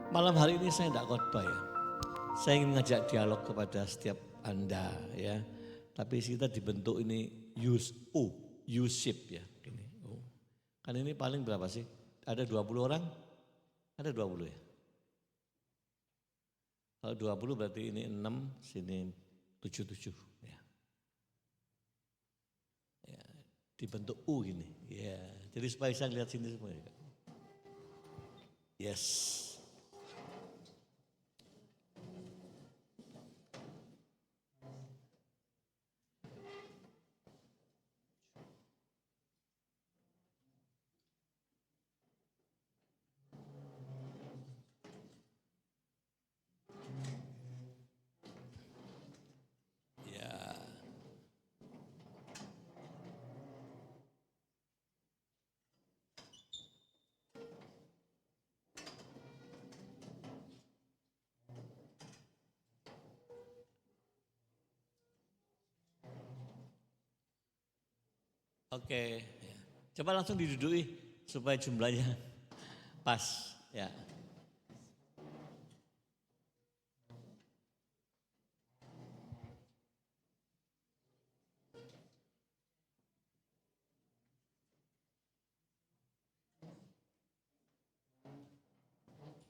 Malam hari ini saya tidak khotbah ya. Saya ingin mengajak dialog kepada setiap Anda ya. Tapi kita dibentuk ini U-shape ya. Ini, U. Kan ini paling berapa sih? Ada 20 orang? Ada 20 ya? Kalau 20 berarti ini 6, sini 7 ya. Ya, dibentuk U gini. Ya, jadi supaya bisa lihat sini semua ya. Yes. Ya. Oke, ya. Coba langsung diduduki supaya jumlahnya pas ya.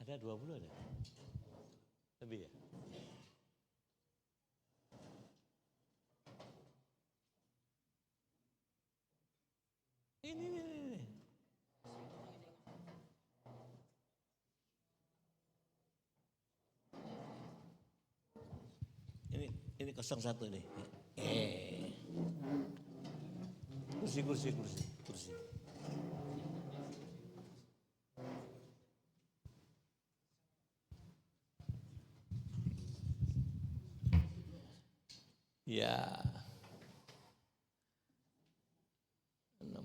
Ada 20 ada? Lebih ya? Ini. Ini 01 nih. Eh. Kursi. Ya. 6, 8.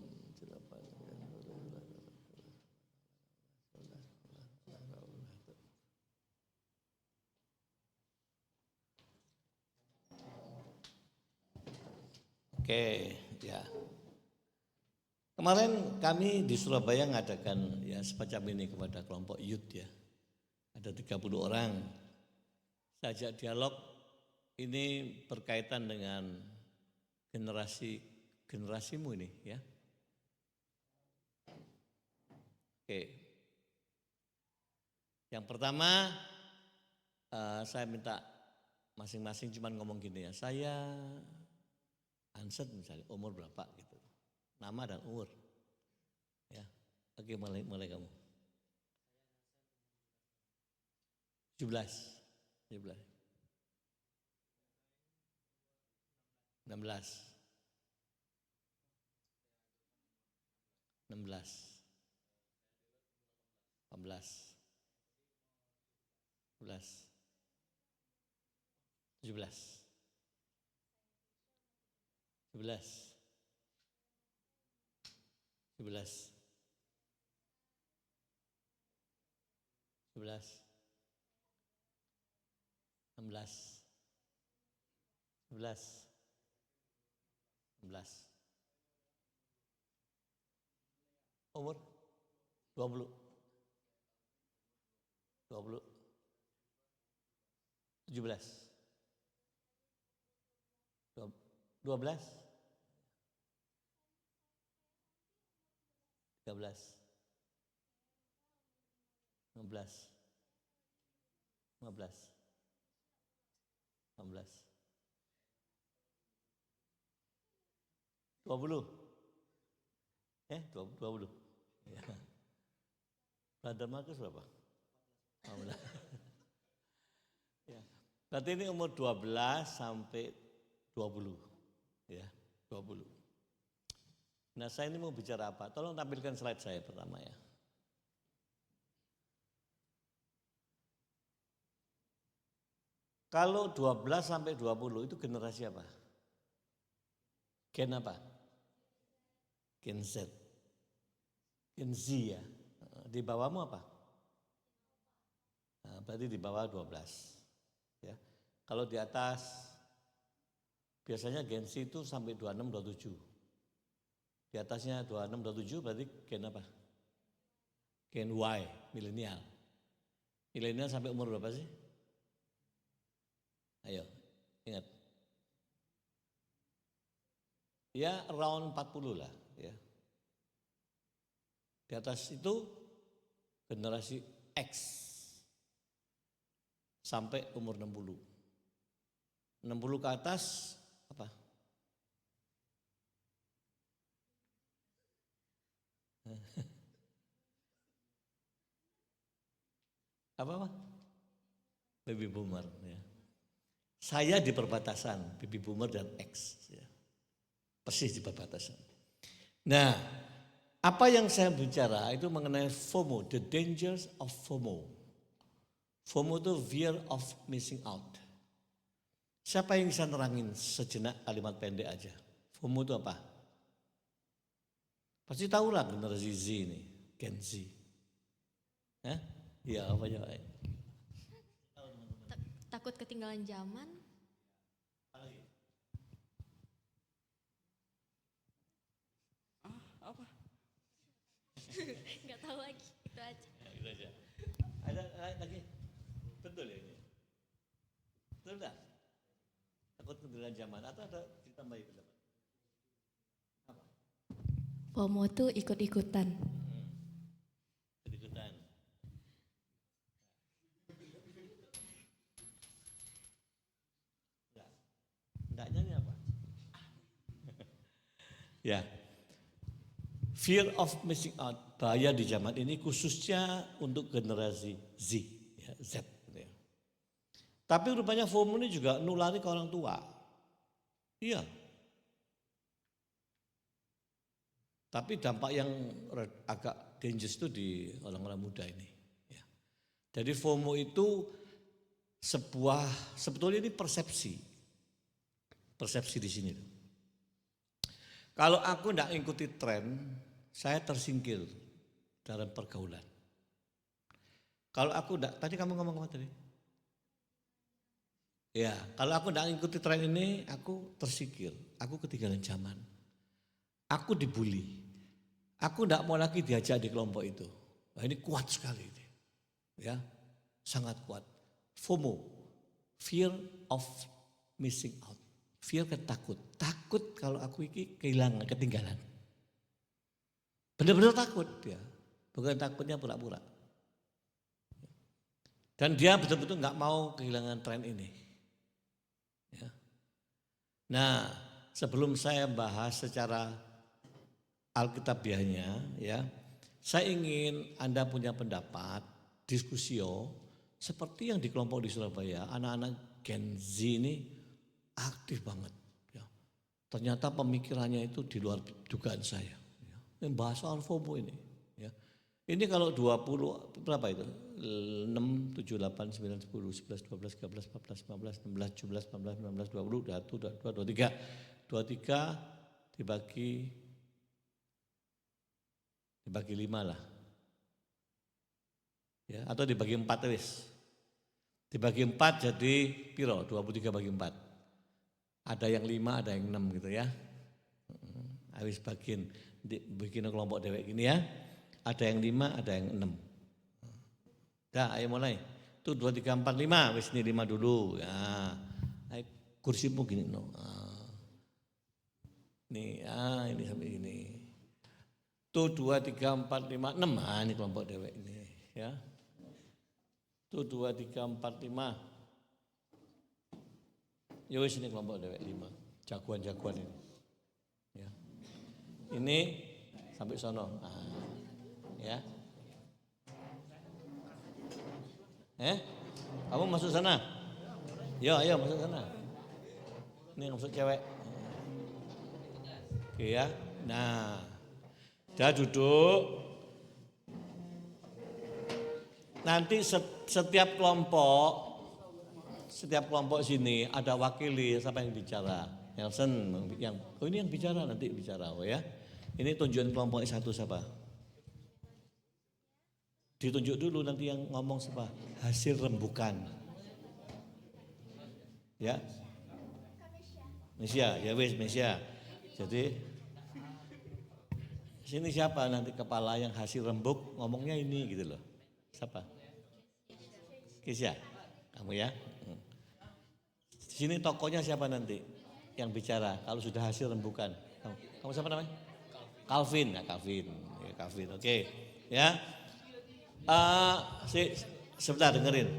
Oke, ya. Kemarin kami di Surabaya mengadakan ya semacam ini kepada kelompok youth ya. Ada 30 orang. Saya ajak dialog ini berkaitan dengan generasimu ini ya. Oke. Yang pertama saya minta masing-masing cuman ngomong gini ya. Saya Anset misalnya umur berapa gitu. Nama dan umur. Ya. Oke, mulai kamu. 17. 16. 18. 17. 11. 11. 11. 16. 11. 16. Umur 20. 17. 12. 13. 15. 15. 16. 20. 20. Ya. Brother Markus berapa? 15. Ya. Berarti ini umur 12 sampai 20. Ya, 20. Nah, saya ini mau bicara apa? Tolong tampilkan slide saya pertama ya. Kalau 12 sampai 20 itu generasi apa? Gen apa? Gen Z. Gen Z ya. Di bawahmu apa? Nah, berarti di bawah 12. Ya. Kalau di atas biasanya Gen Z itu sampai 26 27. Di atasnya 26 27 berarti gen apa? Gen Y, milenial. Milenial sampai umur berapa sih? Ayo, ingat. Ya around 40 lah ya. Di atas itu generasi X sampai umur 60. 60 ke atas apa? Apa? Baby boomer ya. Saya di perbatasan baby boomer dan X ya. Persis di perbatasan. Nah, apa yang saya bicara itu mengenai FOMO, the dangers of FOMO. FOMO itu fear of missing out. Siapa yang bisa nerangin sejenak kalimat pendek aja? FOMO itu apa? Pasti tahu lah generasi Z ini, Gen Z. Iya, apa ya? Takut ketinggalan zaman. Apa? Nggak tahu lagi, itu aja. Ya, gitu aja. Ada lagi? Betul ya ini? Betul enggak? Takut ketinggalan zaman atau ada ditambahin pendapat? Apa? FOMO tuh ikut-ikutan. Ikut-ikutan. Enggaknya ini apa? Ya. Fear of missing out, bahaya di zaman ini khususnya untuk generasi Z, ya, Z. Ya. Tapi rupanya FOMO ini juga nulari ke orang tua. Iya. Tapi dampak yang agak dangerous itu di orang-orang muda ini. Ya. Jadi FOMO itu sebetulnya ini persepsi di sini. Kalau aku tidak ikuti tren, saya tersingkir dalam pergaulan. Kalau aku tidak, tadi kamu ngomong apa tadi? Ya, kalau aku tidak ikuti tren ini, aku tersingkir, aku ketinggalan zaman. Aku dibully, aku tidak mau lagi diajak di kelompok itu. Nah, ini kuat sekali, ya, sangat kuat. FOMO, fear of missing out. Fear takut kalau aku ini kehilangan, ketinggalan. Benar-benar takut dia, bukan takutnya pura-pura. Dan dia betul-betul nggak mau kehilangan tren ini. Ya. Nah, sebelum saya bahas secara alkitabiahnya, ya, saya ingin Anda punya pendapat, diskusio, seperti yang di kelompok di Surabaya, anak-anak Gen Z ini aktif banget. Ya. Ternyata pemikirannya itu di luar dugaan saya. Ya. Ini bahas soal FOMO ini. Ya. Ini kalau 20, berapa itu? 6, 7, 8, 9, 10, 11, 12, 13, 14, 15, 16, 17, 18, 19, 20, 21, 22, 23. 23 dibagi 5 lah. Ya, atau dibagi 4 wis. Dibagi 4 jadi piro? 23 bagi 4. Ada yang 5, ada yang 6 gitu ya. Habis bikin kelompok dewek gini ya. Ada yang 5, ada yang 6. Dah, ayo mulai. Itu 2, 3, 4, 5. Wis ini 5 dulu. Ya. Kursimu gini no. Nih, ini sampai ini. Tuh 2, 3, 4, 5, 6. Ini kelompok dewek ini ya. Tuh 2, 3, 4, 5. Ya wis ini kelompok dewek 5. Jagoan-jagoan ini. Ya. Ini sampai sono. Ya. Kamu masuk sana? Yo, ayo masuk sana. Ini yang masuk cewek. Oke ya. Nah, udah duduk. Nanti setiap kelompok sini ada wakili, siapa yang bicara? Nelson ini yang bicara nanti bicara, ya. Ini tunjukin kelompok satu siapa? Ditunjuk dulu nanti yang ngomong siapa? Hasil rembukan. Ya. Mesia, ya wis Mesia. Jadi sini siapa nanti kepala yang hasil rembuk ngomongnya ini gitu loh. Siapa? Kisya, kamu ya. Di sini tokonya siapa nanti yang bicara? Kalau sudah hasil rembukan. Kamu siapa namanya? Calvin, ya Calvin. Ya, Calvin, oke. Ya. Sebentar dengerin.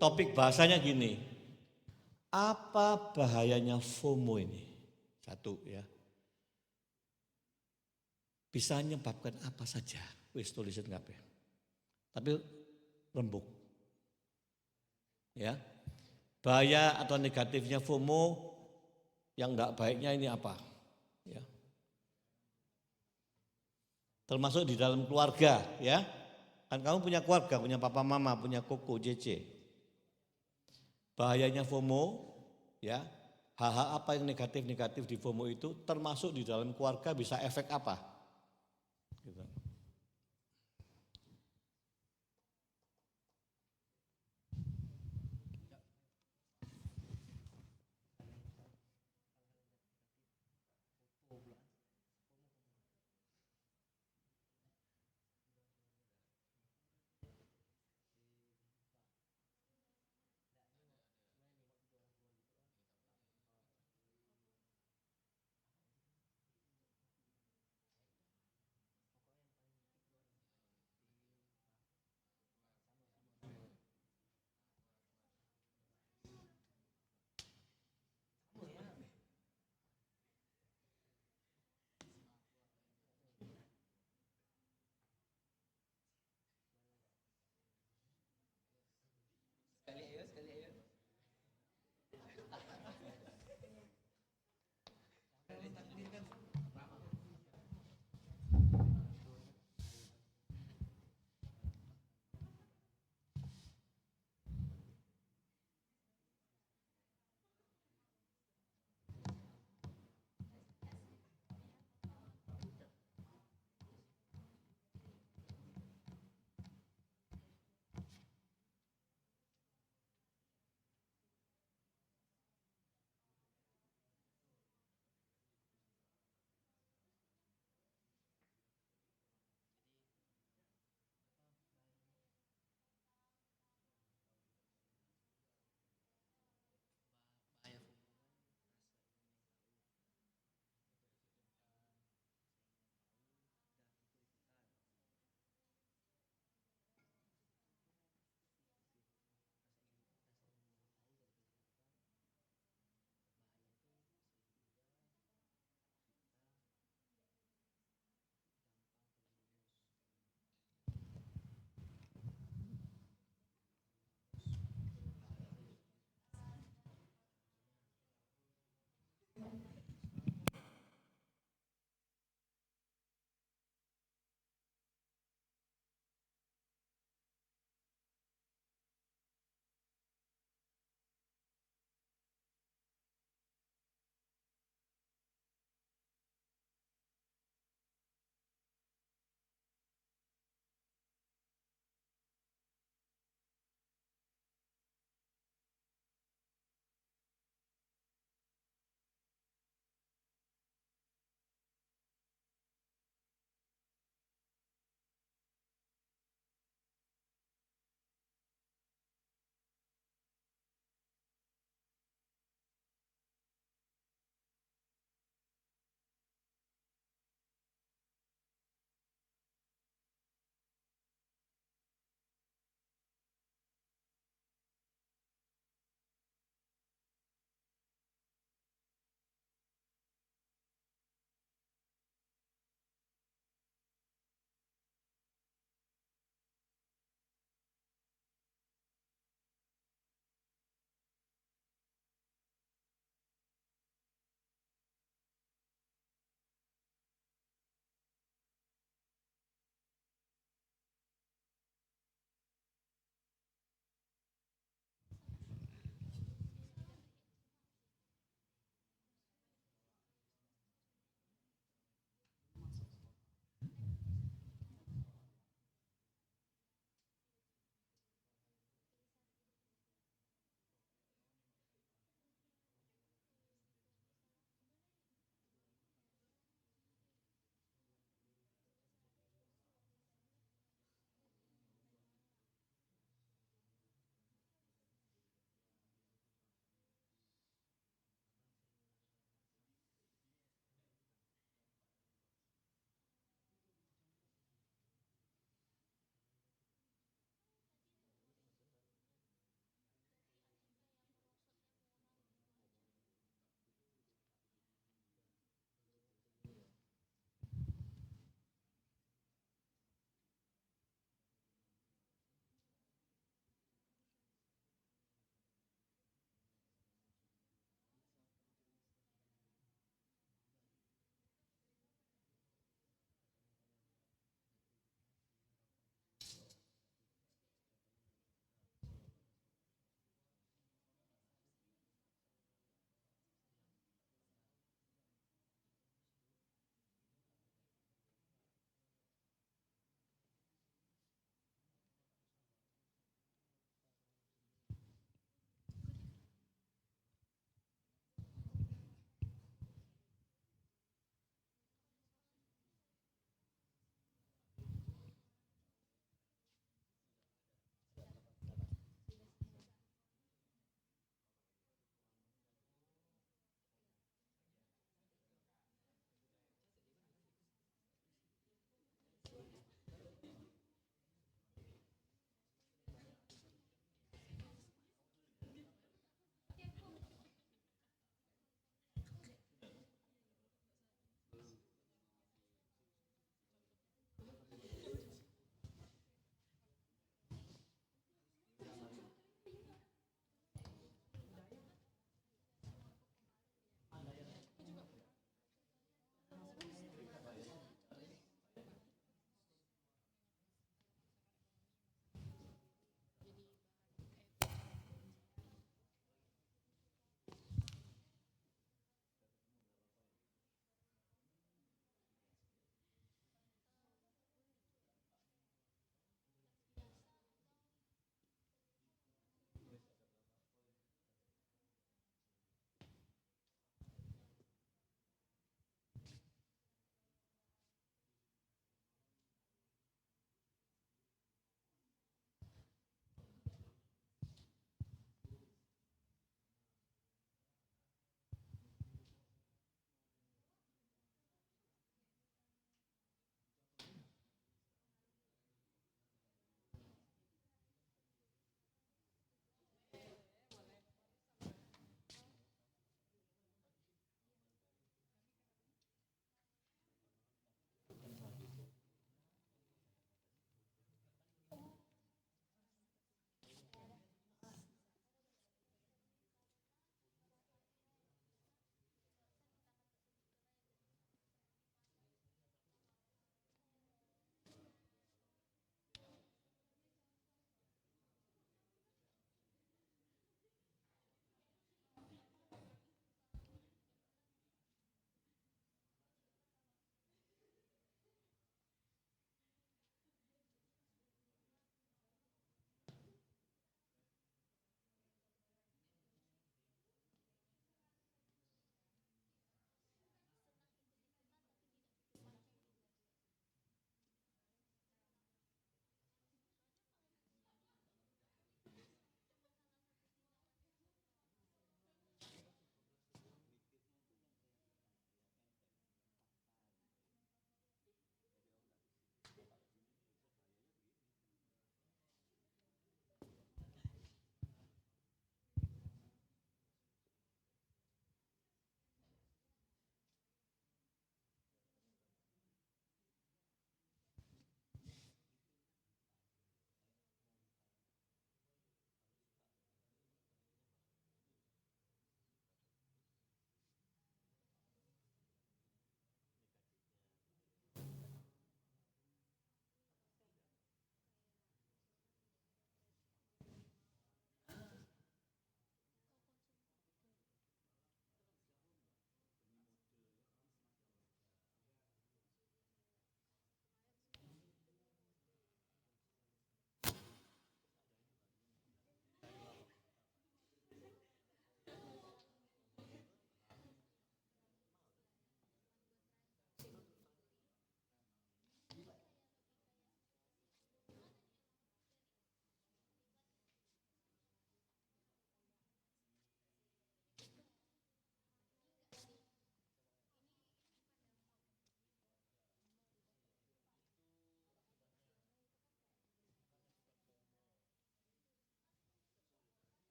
Topik bahasanya gini. Apa bahayanya FOMO ini? Satu ya. Bisa menyebabkan apa saja. Wis tulisin kabeh. Tapi rembuk. Ya. Bahaya atau negatifnya FOMO yang enggak baiknya ini apa? Ya. Termasuk di dalam keluarga, ya. Kan kamu punya keluarga, punya papa mama, punya koko, JJ. Bahayanya FOMO, ya. Hal-hal apa yang negatif-negatif di FOMO itu termasuk di dalam keluarga bisa efek apa? Gitu.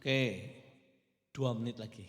Oke, 2 menit lagi.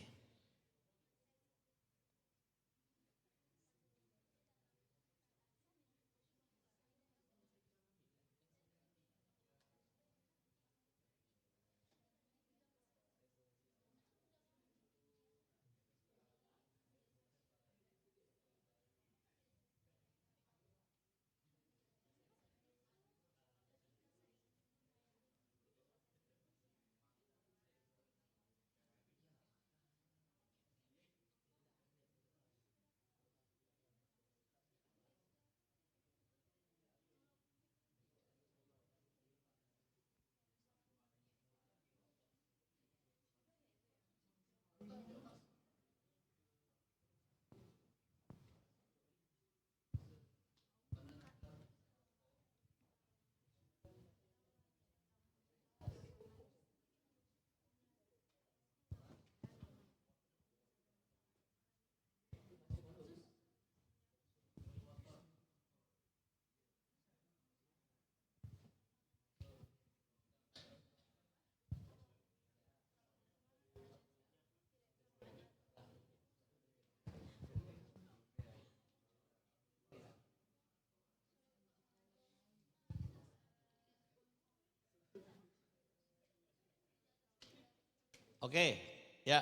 Oke, ya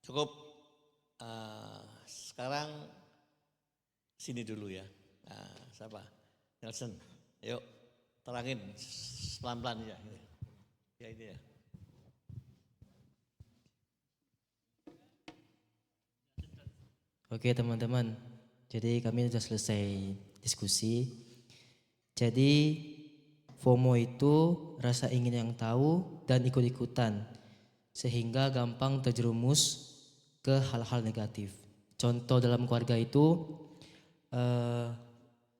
cukup. Sekarang sini dulu ya. Siapa? Nelson. Yuk, terangin pelan-pelan ya. Ya ini ya. Oke teman-teman, jadi kami sudah selesai diskusi. Jadi FOMO itu rasa ingin yang tahu dan ikut-ikutan, sehingga gampang terjerumus ke hal-hal negatif. Contoh dalam keluarga itu,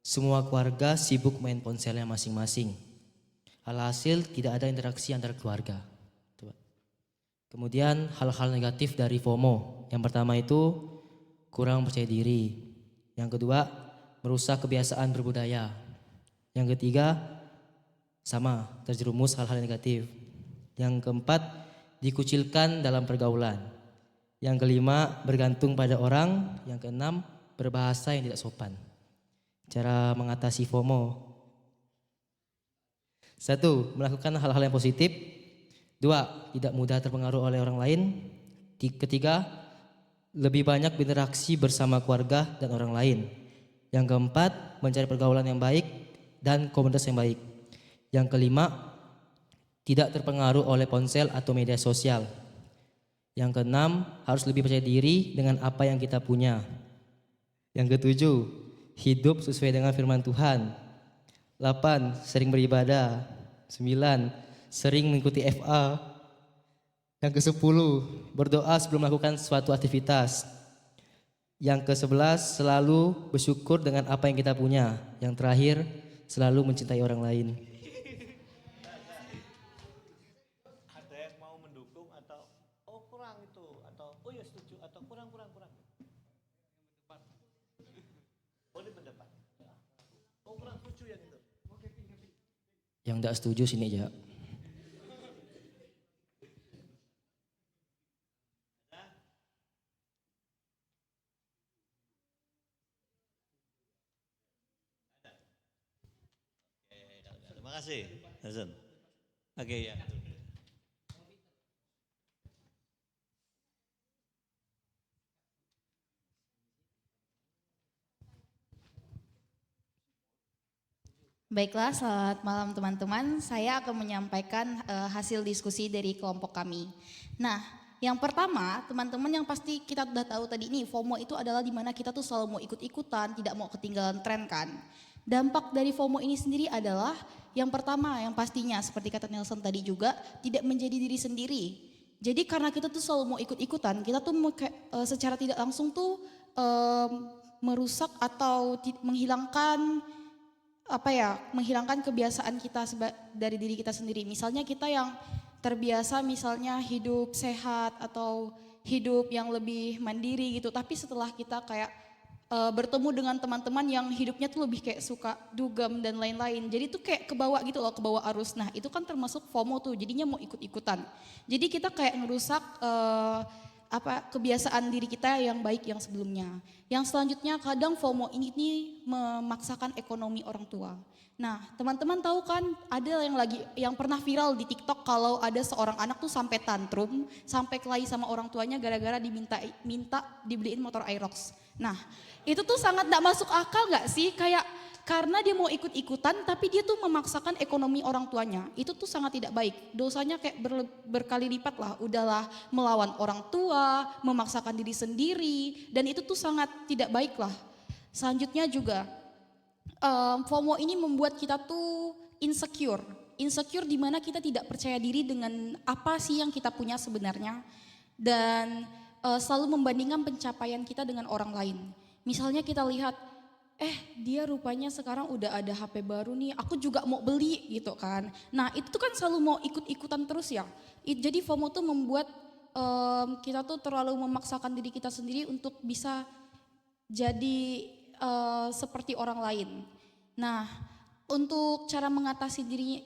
semua keluarga sibuk main ponselnya masing-masing. Alhasil tidak ada interaksi antara keluarga. Tuh, Pak. Kemudian hal-hal negatif dari FOMO. Yang pertama itu kurang percaya diri. Yang kedua, merusak kebiasaan berbudaya. Yang ketiga, sama, terjerumus hal-hal negatif. Yang keempat, dikucilkan dalam pergaulan. Yang kelima, bergantung pada orang. Yang keenam, berbahasa yang tidak sopan. Cara mengatasi FOMO. 1. Melakukan hal-hal yang positif. 2. Tidak mudah terpengaruh oleh orang lain. Ketiga, lebih banyak berinteraksi bersama keluarga dan orang lain. Yang keempat, mencari pergaulan yang baik dan komunitas yang baik. Yang kelima, tidak terpengaruh oleh ponsel atau media sosial. Yang keenam, harus lebih percaya diri dengan apa yang kita punya. Yang ketujuh, hidup sesuai dengan firman Tuhan. 8. Sering beribadah. 9. Sering mengikuti FA. Yang ke-10, berdoa sebelum melakukan suatu aktivitas. Yang ke-11, selalu bersyukur dengan apa yang kita punya. Yang terakhir, selalu mencintai orang lain. Ada yang mau mendukung atau kurang itu atau ya setuju atau kurang. Boleh berdebat. Kurang setuju yang itu. Yang tidak setuju sini aja. Terima kasih, Hasan. Oke ya. Baiklah, selamat malam teman-teman. Saya akan menyampaikan hasil diskusi dari kelompok kami. Nah, yang pertama, teman-teman yang pasti kita sudah tahu tadi ini, FOMO itu adalah dimana kita tuh selalu mau ikut-ikutan, tidak mau ketinggalan tren kan. Dampak dari FOMO ini sendiri adalah yang pertama, yang pastinya seperti kata Nelson tadi juga, tidak menjadi diri sendiri. Jadi karena kita tuh selalu mau ikut-ikutan, kita tuh secara tidak langsung tuh merusak atau menghilangkan menghilangkan kebiasaan kita dari diri kita sendiri. Misalnya kita yang terbiasa misalnya hidup sehat atau hidup yang lebih mandiri gitu. Tapi setelah kita kayak bertemu dengan teman-teman yang hidupnya tuh lebih kayak suka dugem dan lain-lain. Jadi tuh kayak kebawa gitu loh, kebawa arus. Nah itu kan termasuk FOMO tuh, jadinya mau ikut-ikutan. Jadi kita kayak ngerusak kebiasaan diri kita yang baik yang sebelumnya. Yang selanjutnya kadang FOMO ini memaksakan ekonomi orang tua. Nah, teman-teman tahu kan ada yang pernah viral di TikTok kalau ada seorang anak tuh sampai tantrum, sampai kelahi sama orang tuanya gara-gara minta dibeliin motor Aerox. Nah, itu tuh sangat gak masuk akal gak sih? Kayak karena dia mau ikut-ikutan tapi dia tuh memaksakan ekonomi orang tuanya. Itu tuh sangat tidak baik. Dosanya kayak berkali lipat lah. Udahlah melawan orang tua, memaksakan diri sendiri. Dan itu tuh sangat tidak baik lah. Selanjutnya juga FOMO ini membuat kita tuh insecure. Insecure di mana kita tidak percaya diri dengan apa sih yang kita punya sebenarnya. Dan selalu membandingkan pencapaian kita dengan orang lain. Misalnya kita lihat, dia rupanya sekarang udah ada HP baru nih, aku juga mau beli gitu kan. Nah itu tuh kan selalu mau ikut-ikutan terus ya. Jadi FOMO tuh membuat kita tuh terlalu memaksakan diri kita sendiri untuk bisa jadi seperti orang lain. Nah untuk cara mengatasinya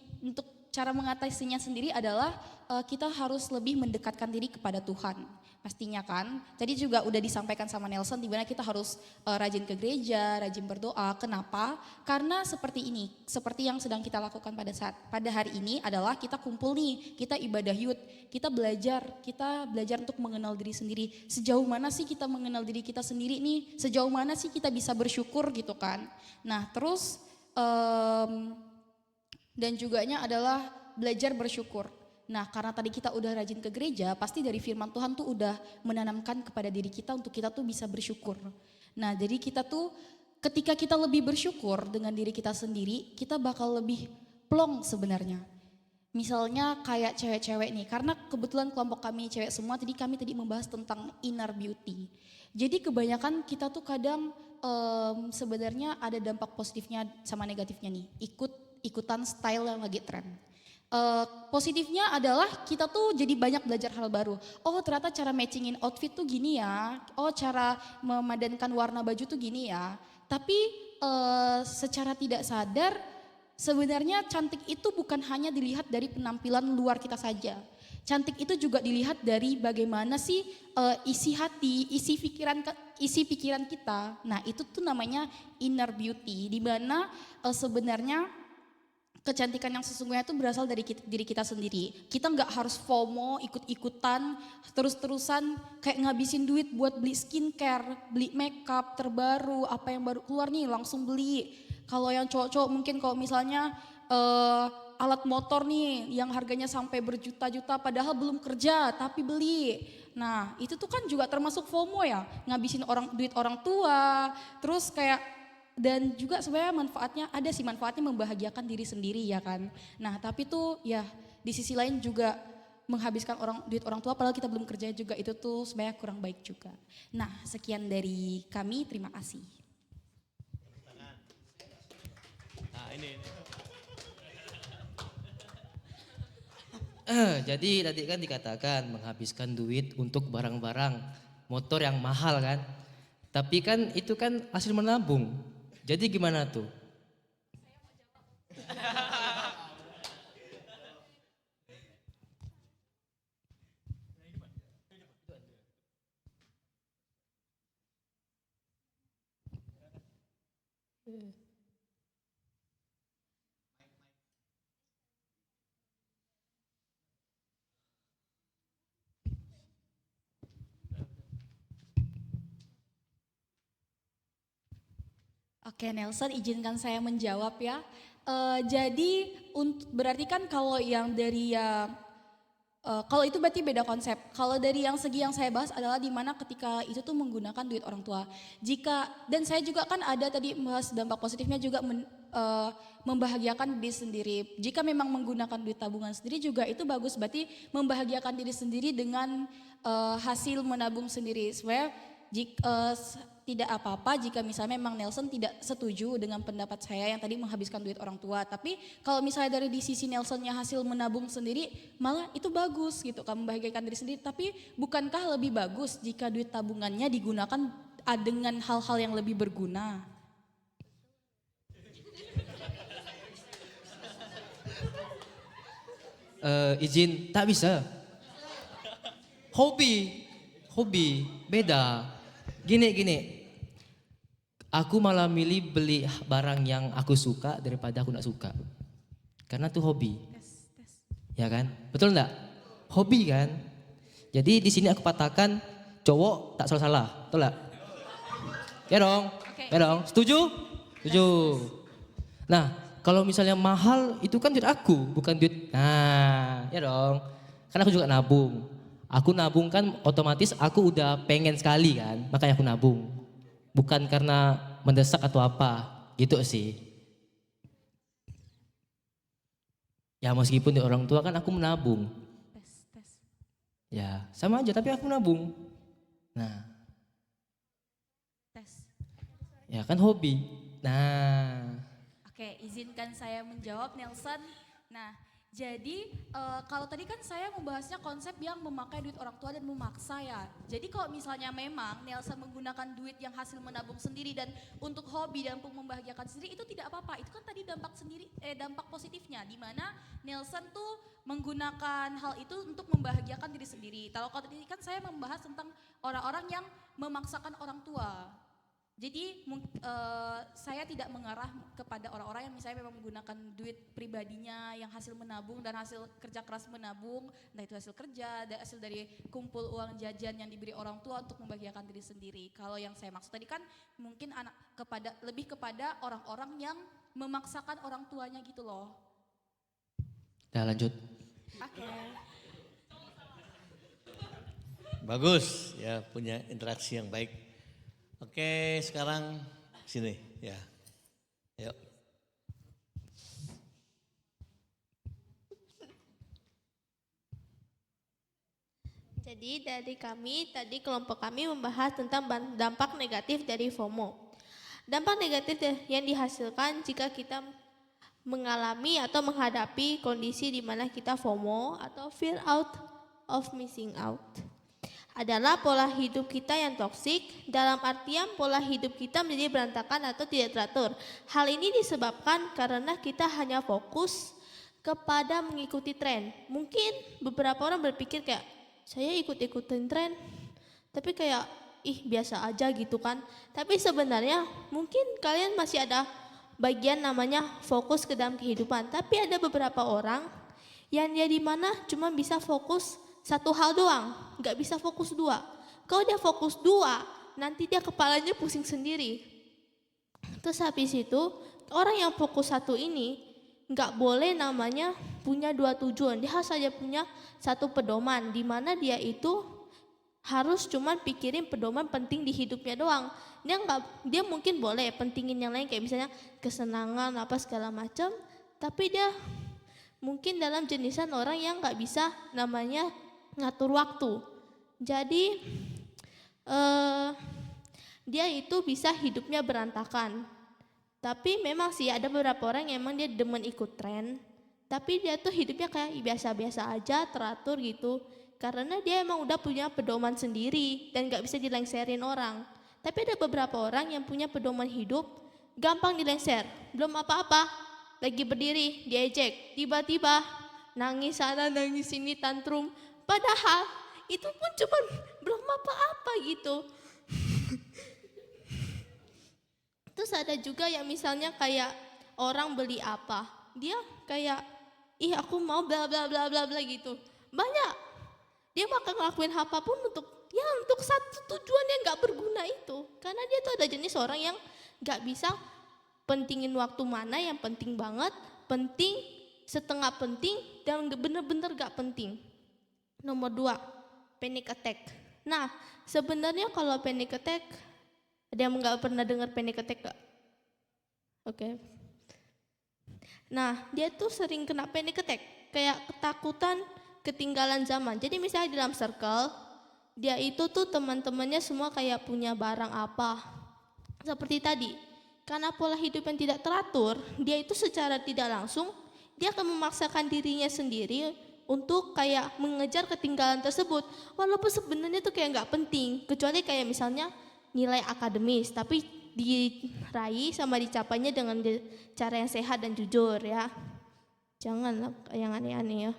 sendiri adalah kita harus lebih mendekatkan diri kepada Tuhan. Pastinya kan, tadi juga udah disampaikan sama Nelson di mana kita harus rajin ke gereja, rajin berdoa. Kenapa? Karena seperti yang sedang kita lakukan pada hari ini adalah kita kumpul nih, kita ibadah youth, kita belajar untuk mengenal diri sendiri. Sejauh mana sih kita mengenal diri kita sendiri nih? Sejauh mana sih kita bisa bersyukur gitu kan? Nah terus dan juganya adalah belajar bersyukur. Nah karena tadi kita udah rajin ke gereja, pasti dari firman Tuhan tuh udah menanamkan kepada diri kita untuk kita tuh bisa bersyukur. Nah jadi kita tuh ketika kita lebih bersyukur dengan diri kita sendiri, kita bakal lebih plong sebenarnya. Misalnya kayak cewek-cewek nih, karena kebetulan kelompok kami cewek semua, jadi kami tadi membahas tentang inner beauty. Jadi kebanyakan kita tuh kadang sebenarnya ada dampak positifnya sama negatifnya nih, ikutan style yang lagi tren. Positifnya adalah kita tuh jadi banyak belajar hal baru. Oh ternyata cara matchingin outfit tuh gini ya. Oh cara memadankan warna baju tuh gini ya. Tapi secara tidak sadar sebenarnya cantik itu bukan hanya dilihat dari penampilan luar kita saja. Cantik itu juga dilihat dari bagaimana sih isi hati, isi pikiran kita. Nah itu tuh namanya inner beauty, di mana sebenarnya kecantikan yang sesungguhnya itu berasal dari diri kita sendiri. Kita nggak harus FOMO, ikut-ikutan, terus-terusan kayak ngabisin duit buat beli skincare, beli makeup terbaru, apa yang baru keluar nih langsung beli. Kalau yang cowok-cowok mungkin kalau misalnya alat motor nih yang harganya sampai berjuta-juta padahal belum kerja tapi beli. Nah itu tuh kan juga termasuk FOMO ya, ngabisin duit orang tua, terus kayak dan juga sebenarnya manfaatnya ada sih, manfaatnya membahagiakan diri sendiri ya kan. Nah tapi tuh ya di sisi lain juga menghabiskan duit orang tua padahal kita belum kerja juga, itu tuh sebenarnya kurang baik juga. Nah sekian dari kami, terima kasih. Nah ini. Jadi tadi kan dikatakan menghabiskan duit untuk barang-barang motor yang mahal kan. Tapi kan itu kan hasil menabung. Jadi gimana tuh? Oke Nelson, izinkan saya menjawab ya. Jadi berarti kan kalau yang dari yang kalau itu berarti beda konsep. Kalau dari yang segi yang saya bahas adalah di mana ketika itu tuh menggunakan duit orang tua. Dan saya juga kan ada tadi bahas dampak positifnya juga membahagiakan diri sendiri. Jika memang menggunakan duit tabungan sendiri juga itu bagus. Berarti membahagiakan diri sendiri dengan hasil menabung sendiri. Sebenarnya tidak apa-apa jika misalnya memang Nelson tidak setuju dengan pendapat saya yang tadi menghabiskan duit orang tua. Tapi kalau misalnya dari di sisi Nelsonnya hasil menabung sendiri, malah itu bagus gitu kan, membahagiakan diri sendiri. Tapi bukankah lebih bagus jika duit tabungannya digunakan dengan hal-hal yang lebih berguna? Izin, tak bisa. Hobi beda. Gini, aku malah milih beli barang yang aku suka daripada aku gak suka. Karena itu hobi. Ya kan? Betul enggak? Hobi kan? Jadi di sini aku katakan cowok tak salah-salah. Betul enggak? Ya dong. Ya dong. Setuju? Setuju. Nah, kalau misalnya mahal itu kan duit aku, bukan duit. Nah, ya dong. Karena aku juga nabung. Aku nabung kan otomatis aku udah pengen sekali kan, makanya aku nabung. Bukan karena mendesak atau apa, gitu sih. Ya meskipun di orang tua kan aku menabung. Ya sama aja tapi aku nabung. Nah. Ya kan hobi. Nah. Oke, izinkan saya menjawab Nelson. Nah, jadi kalau tadi kan saya membahasnya konsep yang memakai duit orang tua dan memaksa ya. Jadi kalau misalnya memang Nelson menggunakan duit yang hasil menabung sendiri dan untuk hobi dan untuk membahagiakan sendiri itu tidak apa-apa. Itu kan tadi dampak positifnya di mana Nelson tuh menggunakan hal itu untuk membahagiakan diri sendiri. Kalau tadi kan saya membahas tentang orang-orang yang memaksakan orang tua. Jadi saya tidak mengarah kepada orang-orang yang misalnya memang menggunakan duit pribadinya yang hasil menabung dan hasil kerja keras menabung, entah itu hasil kerja, hasil dari kumpul uang jajan yang diberi orang tua untuk membahagiakan diri sendiri. Kalau yang saya maksud tadi kan mungkin lebih kepada orang-orang yang memaksakan orang tuanya gitu loh. Nah lanjut. Oke. Bagus ya, punya interaksi yang baik. Oke, sekarang sini ya. Yuk. Jadi dari kelompok kami membahas tentang dampak negatif dari FOMO. Dampak negatif yang dihasilkan jika kita mengalami atau menghadapi kondisi di mana kita FOMO atau fear out of missing out. Adalah pola hidup kita yang toksik, dalam artian pola hidup kita menjadi berantakan atau tidak teratur. Hal ini disebabkan karena kita hanya fokus kepada mengikuti tren. Mungkin beberapa orang berpikir kayak, saya ikut-ikutin tren, tapi kayak, biasa aja gitu kan. Tapi sebenarnya mungkin kalian masih ada bagian namanya fokus ke dalam kehidupan. Tapi ada beberapa orang yang dia di mana cuma bisa fokus satu hal doang, nggak bisa fokus dua. Kalau dia fokus dua, nanti dia kepalanya pusing sendiri. Terus habis itu, orang yang fokus satu ini nggak boleh namanya punya dua tujuan. Dia harus saja punya satu pedoman, di mana dia itu harus cuman pikirin pedoman penting di hidupnya doang. Dia mungkin boleh pentingin yang lain kayak misalnya kesenangan apa segala macam, tapi dia mungkin dalam jenisan orang yang nggak bisa namanya ngatur waktu. Jadi dia itu bisa hidupnya berantakan. Tapi memang sih ada beberapa orang yang emang dia demen ikut tren, tapi dia tuh hidupnya kayak biasa-biasa aja, teratur gitu. Karena dia emang udah punya pedoman sendiri dan gak bisa dilengserin orang. Tapi ada beberapa orang yang punya pedoman hidup, gampang dilengser. Belum apa-apa, lagi berdiri, diejek, tiba-tiba nangis sana, nangis sini, tantrum. Padahal itu pun cuma belum apa-apa gitu. Terus ada juga yang misalnya kayak orang beli apa, dia kayak aku mau bla bla bla bla bla gitu. Banyak. Dia bakal ngelakuin apapun untuk satu tujuan yang gak berguna itu. Karena dia tuh ada jenis orang yang gak bisa pentingin waktu mana yang penting banget, penting, setengah penting, dan bener-bener gak penting. Nomor 2, panic attack. Nah, sebenarnya kalau panic attack, ada yang nggak pernah dengar panic attack gak? Oke. Nah, dia tuh sering kena panic attack, kayak ketakutan ketinggalan zaman. Jadi misalnya di dalam circle, dia itu tuh teman-temannya semua kayak punya barang apa. Seperti tadi, karena pola hidup yang tidak teratur, dia itu secara tidak langsung, dia akan memaksakan dirinya sendiri untuk kayak mengejar ketinggalan tersebut. Walaupun sebenarnya tuh kayak nggak penting, kecuali kayak misalnya nilai akademis, tapi diraih sama dicapainya dengan cara yang sehat dan jujur ya. Janganlah yang aneh-aneh ya.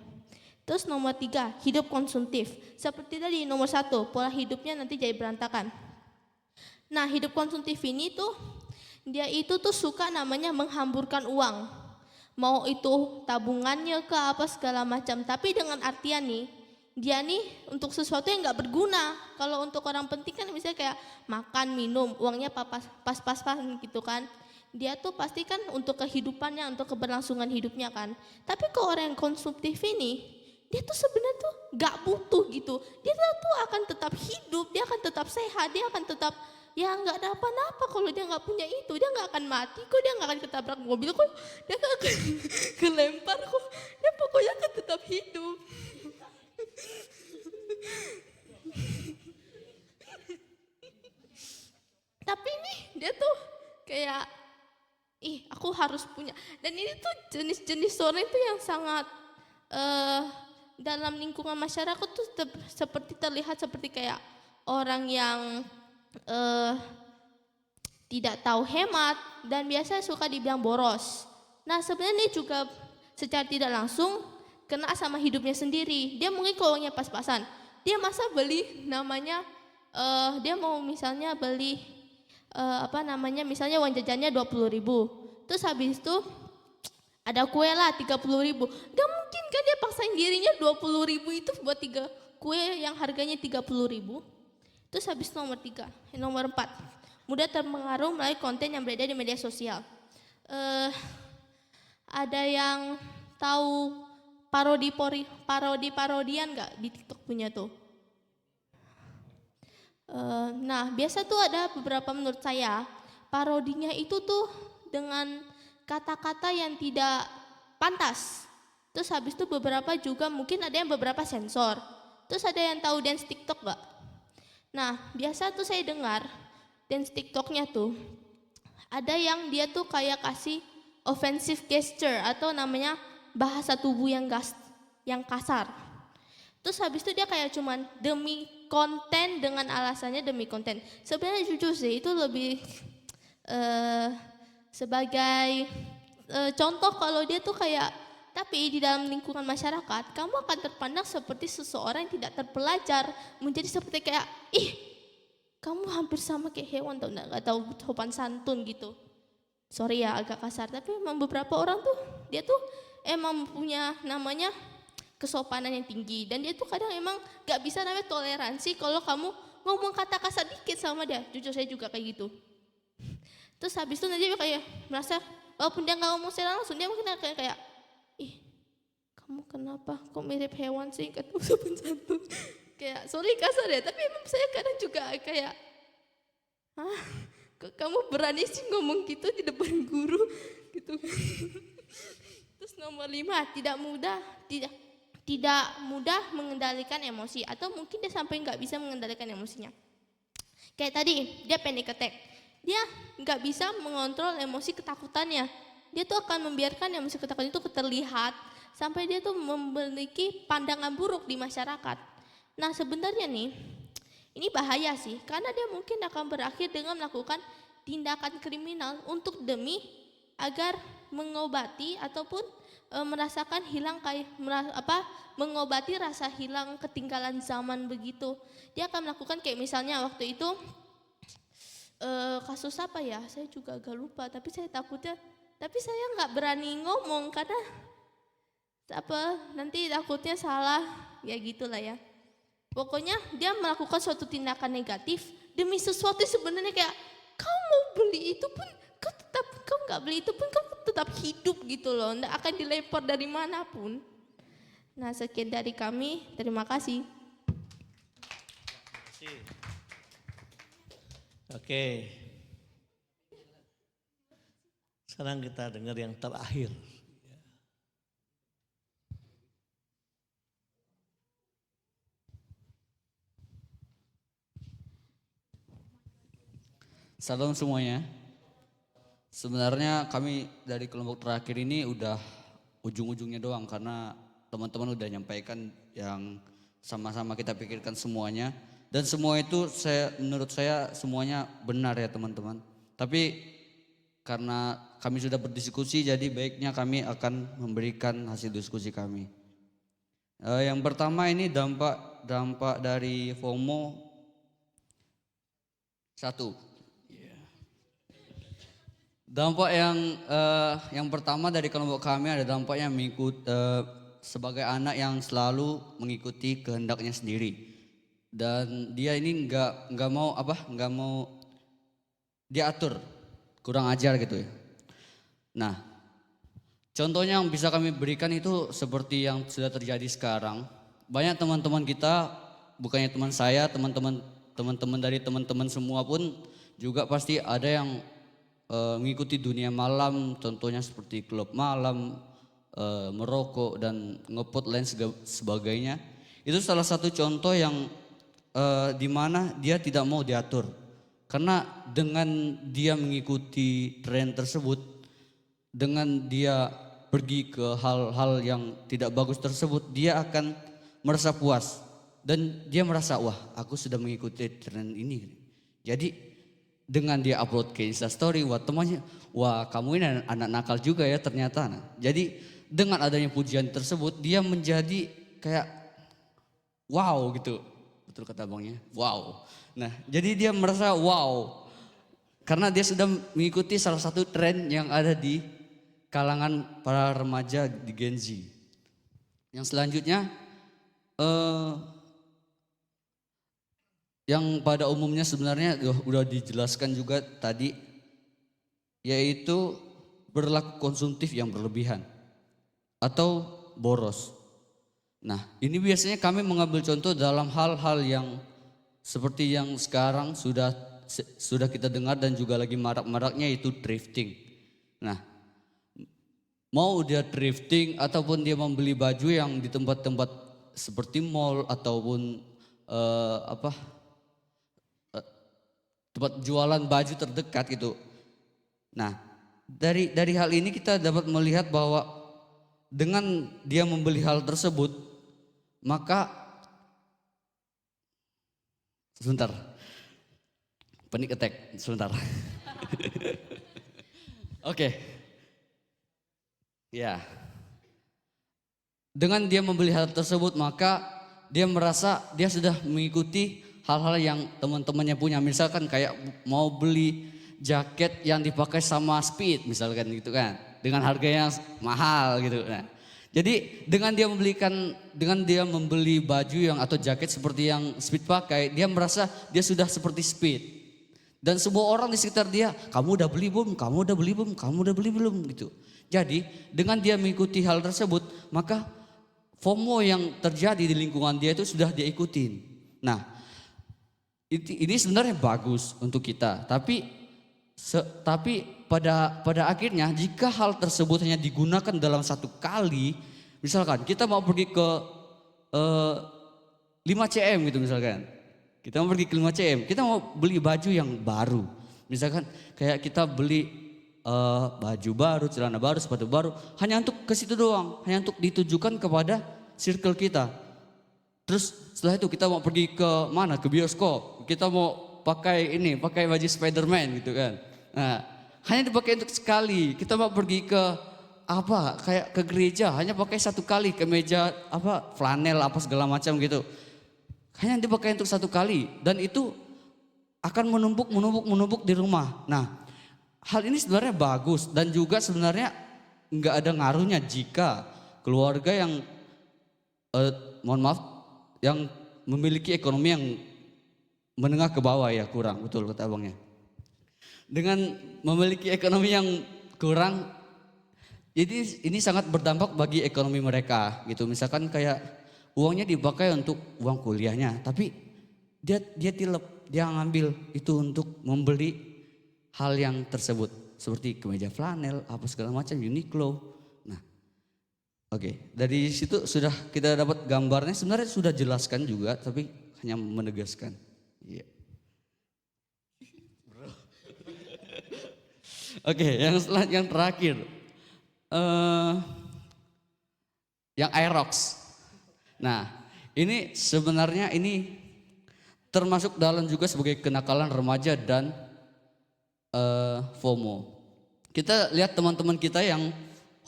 Terus nomor 3, hidup konsumtif. Seperti tadi nomor 1, pola hidupnya nanti jadi berantakan. Nah, hidup konsumtif ini tuh dia itu tuh suka namanya menghamburkan uang. Mau itu tabungannya ke apa segala macam, tapi dengan artian nih, dia nih untuk sesuatu yang nggak berguna. Kalau untuk orang penting kan misalnya kayak makan, minum, uangnya pas-pas gitu kan. Dia tuh pasti kan untuk kehidupannya, untuk keberlangsungan hidupnya kan. Tapi kalau orang yang konsumtif ini, dia tuh sebenarnya tuh nggak butuh gitu. Dia tuh akan tetap hidup, dia akan tetap sehat, dia akan tetap ya nggak ada apa-apa kalau dia nggak punya itu. Dia nggak akan mati kok, dia nggak akan ketabrak mobil kok, dia nggak akan kelempar kok. Dia pokoknya akan tetap hidup. Tapi nih dia tuh kayak aku harus punya. Dan ini tuh jenis-jenis orang itu yang sangat dalam lingkungan masyarakat tuh seperti terlihat seperti kayak orang yang tidak tahu hemat dan biasanya suka dibilang boros. Nah, sebenarnya ini juga secara tidak langsung kena sama hidupnya sendiri. Dia mungkin keuangannya pas-pasan. Dia masa beli namanya dia mau misalnya beli misalnya uang jajannya 20.000. Terus habis itu ada kue lah 30.000. Gak mungkin kan dia paksain dirinya 20.000 itu buat 3 kue yang harganya 30.000. Terus habis nomor 4, mudah terpengaruh melalui konten yang beredar di media sosial. Ada yang tahu parodian nggak di TikTok punya tuh? Nah, biasa tuh ada beberapa menurut saya parodinya itu tuh dengan kata-kata yang tidak pantas. Terus habis itu beberapa juga mungkin ada yang beberapa sensor. Terus ada yang tahu dance TikTok nggak? Nah, biasa tuh saya dengar dance TikToknya tuh ada yang dia tuh kayak kasih offensive gesture atau namanya bahasa tubuh yang kasar. Terus habis itu dia kayak cuman demi konten dengan alasannya demi konten. Sebenarnya jujur sih itu lebih sebagai contoh kalau dia tuh kayak, tapi di dalam lingkungan masyarakat kamu akan terpandang seperti seseorang yang tidak terpelajar, menjadi seperti kayak kamu hampir sama kayak hewan, tau nggak tahu sopan santun gitu. Sorry ya agak kasar, tapi memang beberapa orang tuh dia tuh emang punya namanya kesopanan yang tinggi, dan dia tuh kadang emang gak bisa namanya toleransi kalau kamu ngomong kata kasar dikit sama dia. Jujur saya juga kayak gitu. Terus habis itu nanti dia kayak merasa walaupun dia gak ngomong secara langsung, dia mungkin kayak kamu kenapa kok mirip hewan sih, kata sopan santun. Kayak sorry kasar ya, tapi emang saya kadang juga kayak kok kamu berani sih ngomong gitu di depan guru gitu kan. Terus nomor 5, tidak mudah mengendalikan emosi, atau mungkin dia sampai nggak bisa mengendalikan emosinya. Kayak tadi dia panic attack, dia nggak bisa mengontrol emosi ketakutannya. Dia tuh akan membiarkan emosi ketakutan itu terlihat sampai dia tuh memiliki pandangan buruk di masyarakat. Nah sebenarnya nih ini bahaya sih, karena dia mungkin akan berakhir dengan melakukan tindakan kriminal untuk demi agar mengobati ataupun merasakan hilang mengobati rasa hilang ketinggalan zaman begitu. Dia akan melakukan kayak misalnya waktu itu kasus apa ya, saya juga agak lupa, tapi saya nggak berani ngomong karena nanti takutnya salah ya gitulah ya. Pokoknya dia melakukan suatu tindakan negatif demi sesuatu sebenarnya kayak kau mau beli itu pun kau nggak beli itu pun kau tetap hidup gitu loh, nggak akan dilempar dari manapun. Nah sekian dari kami, terima kasih. Oke. Sekarang kita dengar yang terakhir. Salam semuanya. Sebenarnya kami dari kelompok terakhir ini udah ujung-ujungnya doang, karena teman-teman udah nyampaikan yang sama-sama kita pikirkan semuanya, dan semua itu menurut saya semuanya benar ya teman-teman. Tapi karena kami sudah berdiskusi, jadi baiknya kami akan memberikan hasil diskusi kami. Yang pertama ini dampak dari FOMO. Satu, dampak yang pertama dari kelompok kami ada dampaknya sebagai anak yang selalu mengikuti kehendaknya sendiri, dan dia ini nggak mau diatur, kurang ajar gitu ya. Nah, contohnya yang bisa kami berikan itu seperti yang sudah terjadi sekarang. Banyak teman-teman kita, bukannya teman saya, teman-teman dari teman-teman semua pun juga pasti ada yang mengikuti dunia malam, contohnya seperti klub malam, merokok dan ngepot lain sebagainya. Itu salah satu contoh yang di mana dia tidak mau diatur, karena dengan dia mengikuti tren tersebut, dengan dia pergi ke hal-hal yang tidak bagus tersebut, dia akan merasa puas dan dia merasa wah aku sudah mengikuti tren ini. Jadi dengan dia upload ke Instastory, wah temannya, wah kamu ini anak nakal juga ya ternyata. Nah, jadi dengan adanya pujian tersebut dia menjadi kayak wow gitu, betul kata abangnya, wow. Nah jadi dia merasa wow, karena dia sudah mengikuti salah satu tren yang ada di kalangan para remaja di Gen Z. Yang selanjutnya yang pada umumnya sebenarnya udah dijelaskan juga tadi, yaitu berlaku konsumtif yang berlebihan atau boros. Nah ini biasanya kami mengambil contoh dalam hal-hal yang seperti yang sekarang sudah kita dengar dan juga lagi marak-maraknya, yaitu thrifting. Nah mau dia thrifting ataupun dia membeli baju yang di tempat-tempat seperti mall ataupun tempat jualan baju terdekat gitu. Nah, dari hal ini kita dapat melihat bahwa dengan dia membeli hal tersebut, maka sebentar, panic attack, sebentar. Oke, ya. Dengan dia membeli hal tersebut, maka dia merasa dia sudah mengikuti hal-hal yang teman-temannya punya. Misalkan kayak mau beli jaket yang dipakai sama Speed, misalkan gitu kan, dengan harga yang mahal gitu. Nah, jadi dengan dia membeli baju yang atau jaket seperti yang Speed pakai, dia merasa dia sudah seperti Speed. Dan semua orang di sekitar dia, kamu udah beli belum? Kamu udah beli belum? Kamu udah beli belum? Gitu. Jadi dengan dia mengikuti hal tersebut, maka FOMO yang terjadi di lingkungan dia itu sudah dia ikutin. Nah, ini sebenarnya bagus untuk kita, tapi pada akhirnya jika hal tersebut hanya digunakan dalam satu kali, misalkan kita mau pergi ke 5CM gitu misalkan. Kita mau pergi ke 5CM, kita mau beli baju yang baru. Misalkan kayak kita beli baju baru, celana baru, sepatu baru, hanya untuk ke situ doang, hanya untuk ditujukan kepada circle kita. Terus setelah itu kita mau pergi ke mana? Ke bioskop. Kita mau pakai baju Spider-Man gitu kan. Nah, hanya dipakai untuk sekali. Kita mau pergi ke kayak ke gereja, hanya pakai satu kali, ke meja flanel segala macam gitu. Hanya dipakai untuk satu kali dan itu akan menumpuk di rumah. Nah, hal ini sebenarnya bagus dan juga sebenarnya nggak ada ngaruhnya jika keluarga yang yang memiliki ekonomi yang menengah ke bawah ya, kurang, betul kata abangnya. Dengan memiliki ekonomi yang kurang, jadi ini sangat berdampak bagi ekonomi mereka gitu. Misalkan kayak uangnya dipakai untuk uang kuliahnya, tapi dia tilep, dia ngambil itu untuk membeli hal yang tersebut seperti kemeja flanel, segala macam, Uniqlo. Nah, oke, dari situ sudah kita dapat gambarnya. Sebenarnya sudah jelaskan juga, tapi hanya menegaskan. Iya. Oke, yang terakhir, yang Aerox. Nah, ini sebenarnya ini termasuk dalam juga sebagai kenakalan remaja dan FOMO. Kita lihat teman-teman kita yang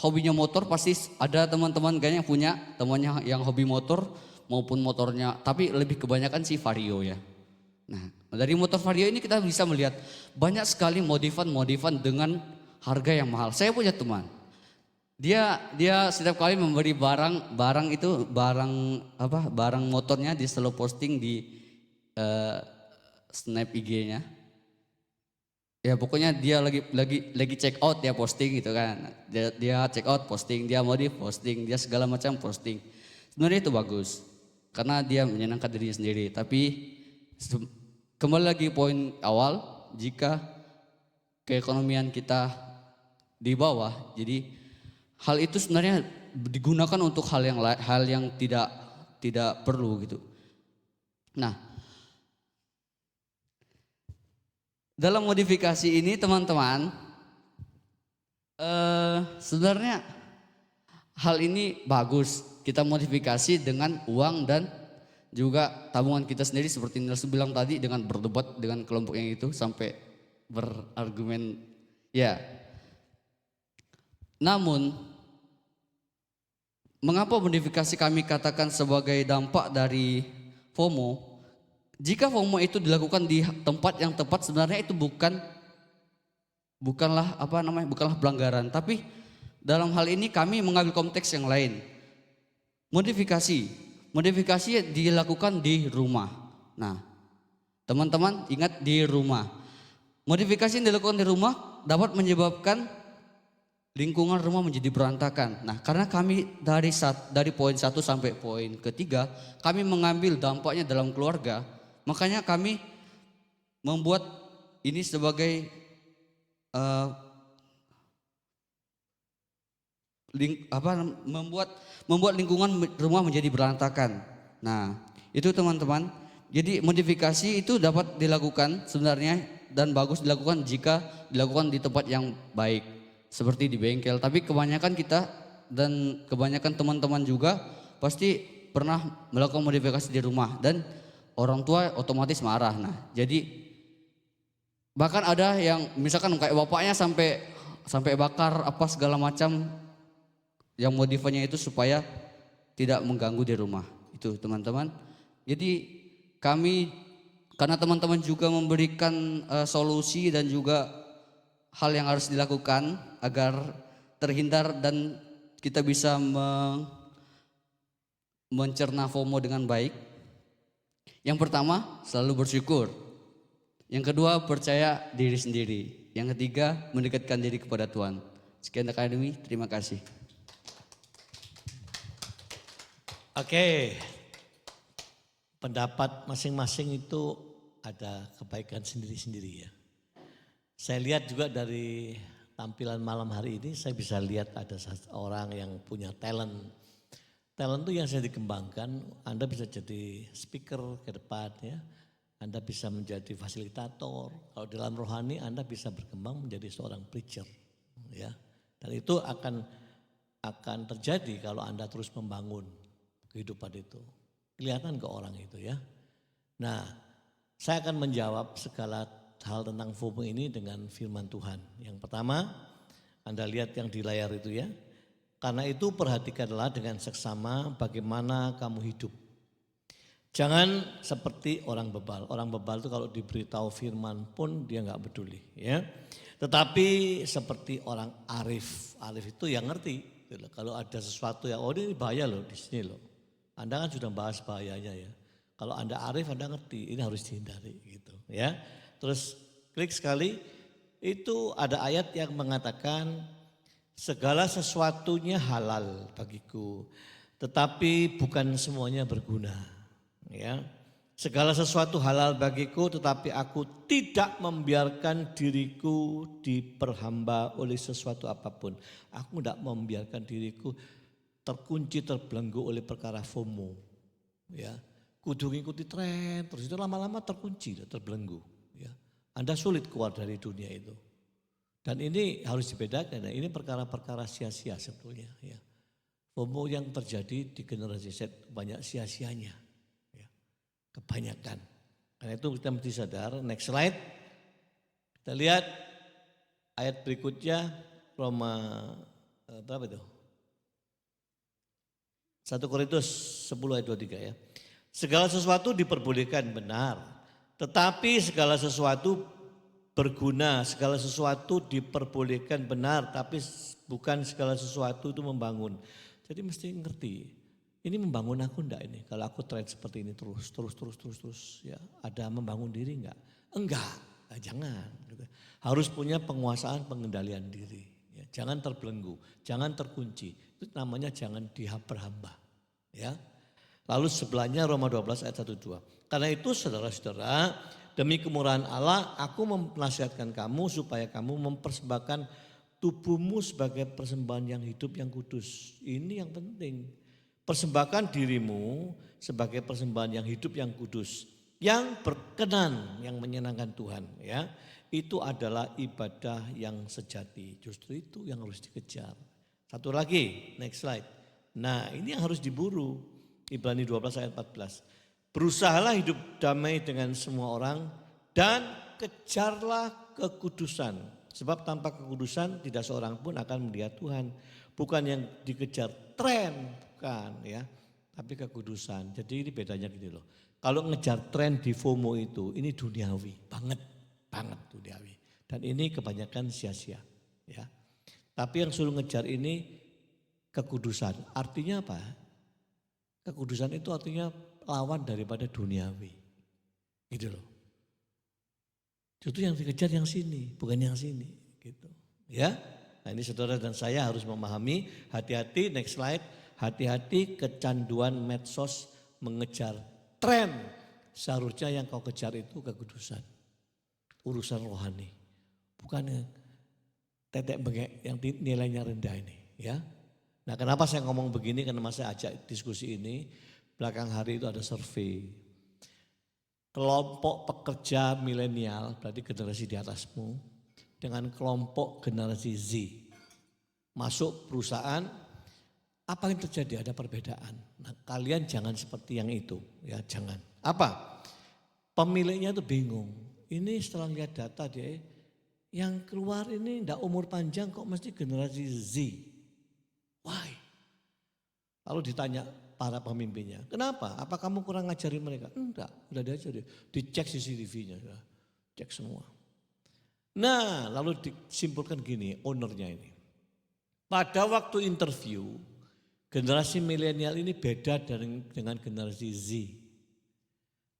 hobinya motor, pasti ada teman-teman kayaknya yang punya temannya yang hobi motor maupun motornya, tapi lebih kebanyakan sih Vario ya. Nah, dari motor Vario ini kita bisa melihat banyak sekali modifan dengan harga yang mahal. Saya punya teman, dia setiap kali memberi barang motornya, dia selalu posting di snap IG-nya. Ya pokoknya dia lagi check out, dia posting gitu kan. Dia check out posting, dia modif posting, dia segala macam posting. Sebenarnya itu bagus karena dia menyenangkan dirinya sendiri. Tapi kembali lagi poin awal, jika keekonomian kita di bawah, jadi hal itu sebenarnya digunakan untuk hal yang tidak perlu gitu. Nah, dalam modifikasi ini teman-teman, sebenarnya hal ini bagus. Kita modifikasi dengan uang dan juga tabungan kita sendiri seperti Nelson bilang tadi, dengan berdebat dengan kelompok yang itu sampai berargumen ya. Namun mengapa modifikasi kami katakan sebagai dampak dari FOMO? Jika FOMO itu dilakukan di tempat yang tepat, sebenarnya itu bukanlah pelanggaran, tapi dalam hal ini kami mengambil konteks yang lain. Modifikasi dilakukan di rumah. Nah, teman-teman ingat, di rumah. Modifikasi yang dilakukan di rumah dapat menyebabkan lingkungan rumah menjadi berantakan. Nah, karena kami dari poin 1 sampai poin ketiga, kami mengambil dampaknya dalam keluarga. Makanya kami membuat ini sebagai membuat lingkungan rumah menjadi berantakan. Nah, itu teman-teman. Jadi modifikasi itu dapat dilakukan sebenarnya dan bagus dilakukan jika dilakukan di tempat yang baik. seperti di bengkel. Tapi kebanyakan kita dan kebanyakan teman-teman juga pasti pernah melakukan modifikasi di rumah dan orang tua otomatis marah. Nah, jadi bahkan ada yang misalkan kayak bapaknya sampai bakar apa segala macam yang modifnya itu supaya tidak mengganggu di rumah. Itu teman-teman. Jadi kami karena teman-teman juga memberikan solusi dan juga hal yang harus dilakukan agar terhindar dan kita bisa mencerna FOMO dengan baik. Yang pertama, selalu bersyukur. Yang kedua, percaya diri sendiri. Yang ketiga, mendekatkan diri kepada Tuhan. Sekian Akademi, terima kasih. Oke, pendapat masing-masing itu ada kebaikan sendiri-sendiri ya. Saya lihat juga dari tampilan malam hari ini, saya bisa lihat ada orang yang punya talent. Talent itu yang saya dikembangkan, Anda bisa jadi speaker ke depan ya. Anda bisa menjadi fasilitator. Kalau dalam rohani Anda bisa berkembang menjadi seorang preacher ya. Dan itu akan terjadi kalau Anda terus membangun kehidupan itu. Kelihatan ke orang itu ya. Nah, saya akan menjawab segala hal tentang FOMO ini dengan firman Tuhan. Yang pertama, Anda lihat yang di layar itu ya. Karena itu perhatikanlah dengan seksama bagaimana kamu hidup. Jangan seperti orang bebal. Orang bebal itu kalau diberitahu firman pun dia nggak peduli ya. Tetapi seperti orang arif. Arif itu yang ngerti. Kalau ada sesuatu yang ini bahaya loh di sini loh. Anda kan sudah bahas bahayanya ya. Kalau Anda arif Anda ngerti ini harus dihindari gitu ya. Terus klik sekali itu ada ayat yang mengatakan segala sesuatunya halal bagiku tetapi bukan semuanya berguna ya. Segala sesuatu halal bagiku tetapi aku tidak membiarkan diriku diperhamba oleh sesuatu apapun. Aku tidak membiarkan diriku terkunci, terbelenggu oleh perkara FOMO. Ya, kudu ngikuti tren, terus itu lama-lama terkunci, terbelenggu. Ya, Anda sulit keluar dari dunia itu. Dan ini harus dibedakan, ini perkara-perkara sia-sia sebetulnya. Ya. FOMO yang terjadi di generasi Z banyak sia-sianya, ya. Kebanyakan. Karena itu kita mesti sadar. Next slide, kita lihat ayat berikutnya Roma berapa itu? 1 Korintus 10 ayat 23 ya. Segala sesuatu diperbolehkan benar. Tetapi segala sesuatu berguna. Segala sesuatu diperbolehkan benar. Tapi bukan segala sesuatu itu membangun. Jadi mesti ngerti. Ini membangun aku enggak ini? Kalau aku tren seperti ini terus. Ya, ada membangun diri enggak? Enggak. Nah, jangan. Harus punya penguasaan pengendalian diri. Ya, jangan terbelenggu. Jangan terkunci. Itu namanya jangan diperhamba. Ya. Lalu sebelahnya Roma 12 ayat 1-2. Karena itu saudara-saudara, demi kemurahan Allah aku menasihatkan kamu supaya kamu mempersembahkan tubuhmu sebagai persembahan yang hidup yang kudus. Ini yang penting. Persembahkan dirimu sebagai persembahan yang hidup yang kudus. Yang berkenan, yang menyenangkan Tuhan. Ya. Itu adalah ibadah yang sejati. Justru itu yang harus dikejar. Satu lagi, next slide. Nah ini yang harus diburu. Ibrani 12 ayat 14. Berusahalah hidup damai dengan semua orang dan kejarlah kekudusan. Sebab tanpa kekudusan tidak seorang pun akan melihat Tuhan. Bukan yang dikejar tren, bukan ya. Tapi kekudusan. Jadi ini bedanya gitu loh. Kalau ngejar tren di FOMO itu, ini duniawi. Banget duniawi. Dan ini kebanyakan sia-sia ya. Tapi yang suruh ngejar ini kekudusan. Artinya apa? Kekudusan itu artinya lawan daripada duniawi. Gitu loh. Itu yang dikejar yang sini, bukan yang sini. Gitu. Ya. Nah ini saudara dan saya harus memahami, hati-hati, next slide. Hati-hati kecanduan medsos mengejar tren. Seharusnya yang kau kejar itu kekudusan. Urusan rohani. Bukan tetek bengek yang nilainya rendah ini ya. Nah kenapa saya ngomong begini, karena saya ajak diskusi ini, belakang hari itu ada survei. Kelompok pekerja milenial, berarti generasi di atasmu, dengan kelompok generasi Z. masuk perusahaan, apa yang terjadi? Ada perbedaan. Nah, kalian jangan seperti yang itu, ya jangan. Apa? Pemiliknya itu bingung. Ini setelah lihat data dia, yang keluar ini enggak umur panjang kok mesti generasi Z. Why? Lalu ditanya para pemimpinnya, kenapa? Apa kamu kurang ngajari mereka? Enggak, udah diajari. Dicek CCTV-nya, cek semua. Nah, lalu disimpulkan gini, ownernya ini. Pada waktu interview, generasi milenial ini beda dengan generasi Z.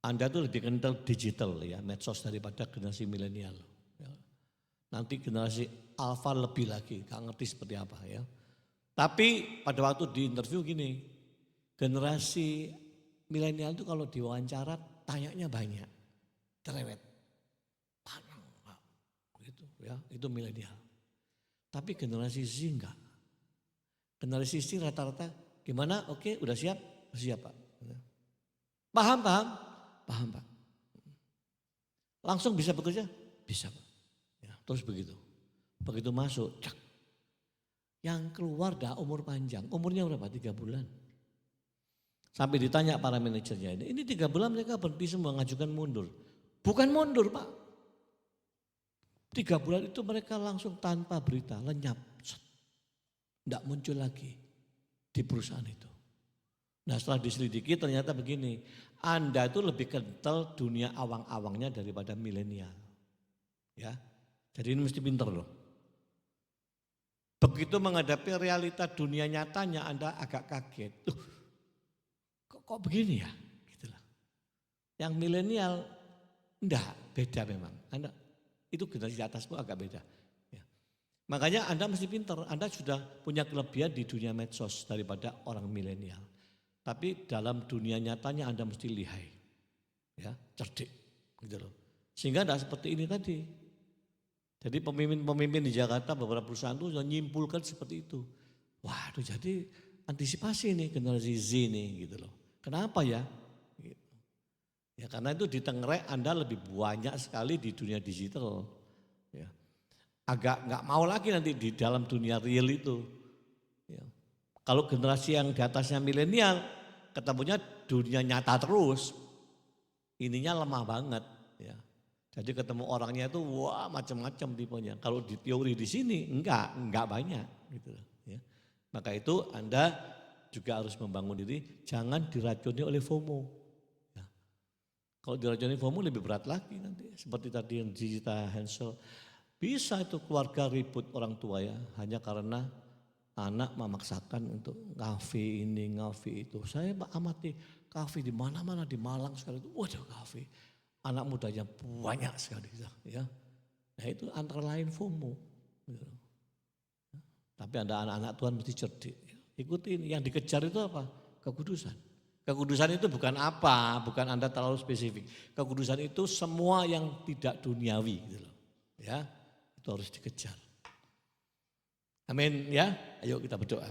Anda tuh lebih kental digital ya, medsos daripada generasi milenial. Ya. Nanti generasi alpha lebih lagi, gak ngerti seperti apa ya. Tapi pada waktu di interview gini, generasi milenial itu kalau diwawancara tanyanya banyak, cerewet. Ya, itu milenial. Tapi generasi Z enggak. Generasi Z rata-rata gimana? Oke, udah siap? Siap Pak. Paham Pak. Langsung bisa bekerja? Bisa Pak. Ya, terus begitu. Begitu masuk, cak. Yang keluar dah umur panjang. Umurnya berapa? 3 bulan. Sampai ditanya para manajernya ini 3 bulan mereka berhenti semua mengajukan mundur. Bukan mundur Pak. 3 bulan itu mereka langsung tanpa berita, lenyap. Tidak muncul lagi di perusahaan itu. Nah setelah diselidiki ternyata begini, Anda itu lebih kental dunia awang-awangnya daripada milenial. Ya, jadi ini mesti pinter loh. Begitu menghadapi realita dunia nyatanya Anda agak kaget. Kok begini ya? Gitulah. Yang milenial enggak, beda memang. Anda itu generasi atas pun agak beda. Ya. Makanya Anda mesti pintar, Anda sudah punya kelebihan di dunia medsos daripada orang milenial. Tapi dalam dunia nyatanya Anda mesti lihai, ya, cerdik, gitu loh. Sehingga tidak seperti ini tadi. Jadi pemimpin-pemimpin di Jakarta beberapa perusahaan itu menyimpulkan seperti itu. Waduh, jadi antisipasi nih generasi Z nih, gitu loh. Kenapa ya? Ya karena itu di Tengrek Anda lebih banyak sekali di dunia digital. Ya. Agak nggak mau lagi nanti di dalam dunia real itu. Ya. Kalau generasi yang di atasnya milenial ketemunya dunia nyata terus. Ininya lemah banget. Ya. Jadi ketemu orangnya itu wah macam-macam tipenya. Kalau di teori di sini enggak banyak gitu. Ya. Maka itu Anda juga harus membangun diri, jangan diracuni oleh FOMO. Kalau diracuni FOMO lebih berat lagi nanti. Seperti tadi yang Gita Hansel. Bisa itu keluarga ribut orang tua ya. Hanya karena anak memaksakan untuk kafe ini, kafe itu. Saya amati kafe di mana-mana di Malang sekali itu. Waduh kafe. Anak mudanya banyak sekali. Ya. Nah itu antara lain FOMO. Gitu. Tapi ada anak-anak Tuhan mesti cerdik. Ikuti ini. Yang dikejar itu apa? Kekudusan. Kekudusan itu bukan apa, bukan Anda terlalu spesifik. Kekudusan itu semua yang tidak duniawi gitu loh. Ya, itu harus dikejar. Amin ya. Ayo kita berdoa.